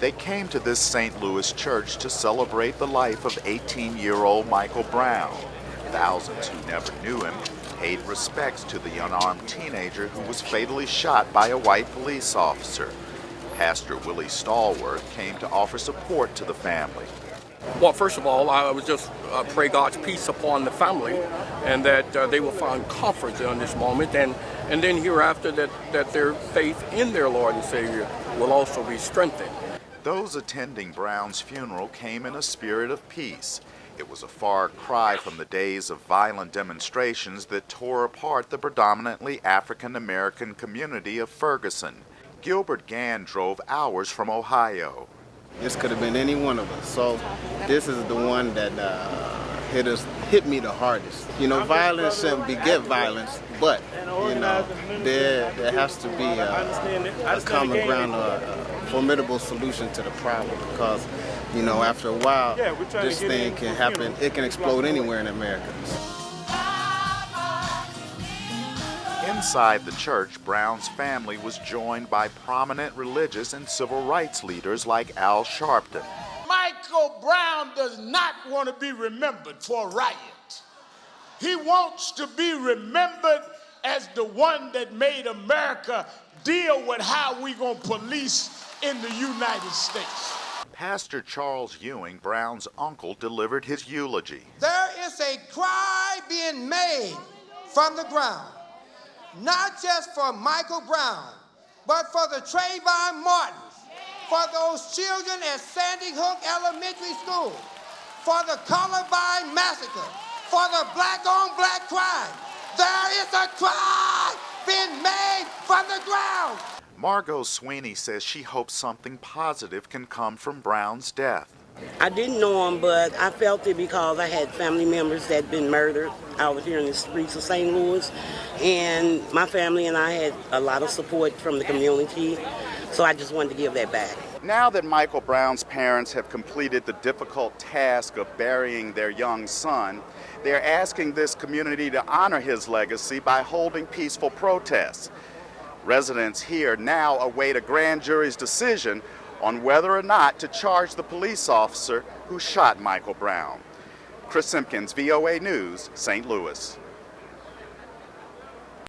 They came to this St. Louis church to celebrate the life of 18-year-old Michael Brown. Thousands who never knew him paid respects to the unarmed teenager who was fatally shot by a white police officer. Pastor Willie Stallworth came to offer support to the family. Well, first of all, I would just pray God's peace upon the family, and that they will find comfort in this moment, and then hereafter that their faith in their Lord and Savior will also be strengthened. Those attending Brown's funeral came in a spirit of peace. It was a far cry from the days of violent demonstrations that tore apart the predominantly African-American community of Ferguson. Gilbert Gann drove hours from Ohio. This could have been any one of us, so this is the one that hit me the hardest. You know, violence shouldn't beget violence, but, you know, there has to be a common ground, a formidable solution to the problem, because, you know, after a while, this thing can happen, it can explode anywhere in America. Inside the church, Brown's family was joined by prominent religious and civil rights leaders like Al Sharpton. Michael Brown does not want to be remembered for a riot. He wants to be remembered as the one that made America deal with how we gonna police in the United States. Pastor Charles Ewing, Brown's uncle, delivered his eulogy. There is a cry being made from the ground, not just for Michael Brown, but for the Trayvon Martins, for those children at Sandy Hook Elementary School, for the Columbine Massacre, for the black-on-black crime. There is a cry being made from the ground. Margot Sweeney says she hopes something positive can come from Brown's death. I didn't know him, but I felt it because I had family members that had been murdered out here in the streets of St. Louis, and my family and I had a lot of support from the community, so I just wanted to give that back. Now that Michael Brown's parents have completed the difficult task of burying their young son, they're asking this community to honor his legacy by holding peaceful protests. Residents here now await a grand jury's decision on whether or not to charge the police officer who shot Michael Brown. Simkins, VOA News, St. Louis.